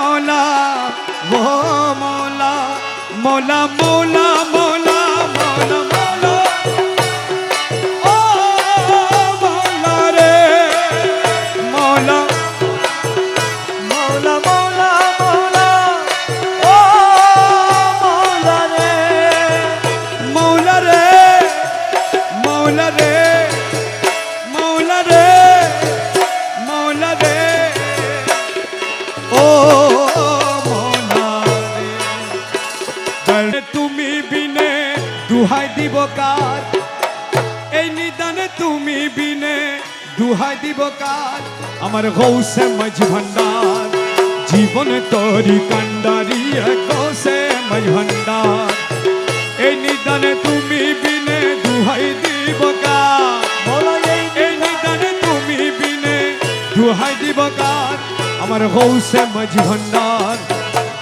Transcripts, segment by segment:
মৌলা ও মৌলা মৌলা মৌলা মৌলা মৌলা মৌলা ও মৌলা রে মৌলা মৌলা মৌলা মৌলা ও মৌলা রে মৌলা রে মৌলা রে মৌলা রে মৌলা রে ও মৌলা রে তুমি বিনে দুহাই দিব কার এই নিদানে তুমি বিনে দুহাই দিব কার আমার গৌসে মাঝ ভান্ডার জীবন তরি কান্ডারি গৌসে মাঝ ভান্ডার এই নিদানে তুমি বিনে দুহাই দিব কার এই নিদানে তুমি বিনে দুহাই দিব কার আমার গৌসে মাঝ ভান্ডার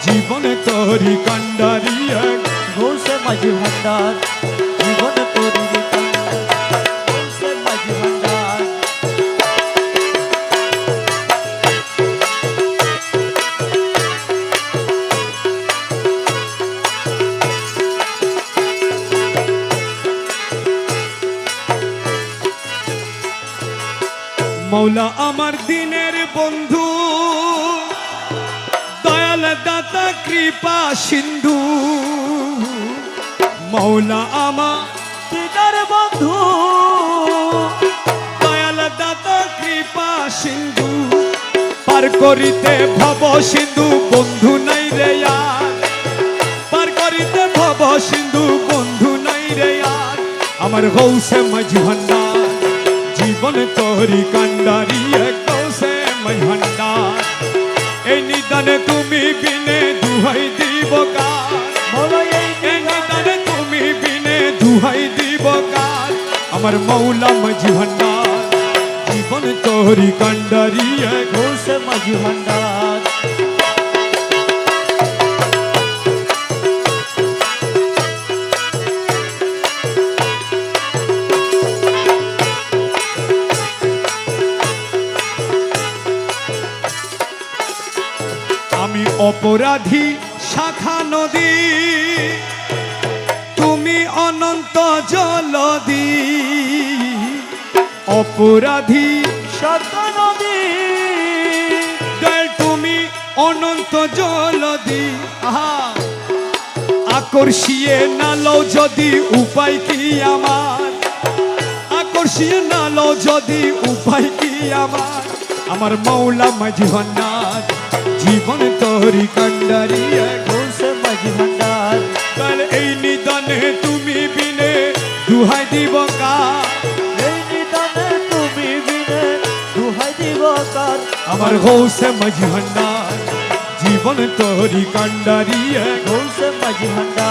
জীবন তরি কান্ডারি গৌসে মাঝি ভান্ডার জীবন তোরি গৌসে মাঝি ভান্ডার মৌলা আমার দিনের বন্ধু দয়াল দাতা কৃপা সিন্ধু মৌলা আমার দিদার বন্ধু দয়াল দাতা কৃপা সিন্ধু পার করিতে ভব সিন্ধু বন্ধু নাই রে আর পার করিতে ভব সিন্ধু বন্ধু নাই রে আর আমার গৌসে মাঝ ভান্ডার জীবন তোরি কান্ডারি গৌসে মাঝ ভান্ডার এই নিদানে তুমি বিনে দুহাই দিব কার মৌলা এই নিদানে তুমি বিনে দুহাই দিব কার আমার মৌলা মাঝ ভান্ডার জীবন তোরি কান্ডারি গৌসে মাঝি ভান্ডার আমি অপরাধী শাখা নদী তুমি অনন্ত জলদি অপরাধী সত্য নদী দয়াল তুমি অনন্ত জলদি আহা আকর্ষিয়ে নালো যদি উপায় কি আমার আকর্ষিয়ে নালো যদি উপায় কি আমার মৌলা মাঝ ভান্ডার জীবন তোরি কান্ডারি গৌসে মাঝি ভান্ডার কাল এই নিদানে তুমি বিনে দুহাই দিব কার এই নিদানে তুমি বিনে দুহাই দিব কার আমার গৌসে মাঝ ভান্ডার জীবন তোরি কান্ডারি গৌসে মাঝি ভান্ডার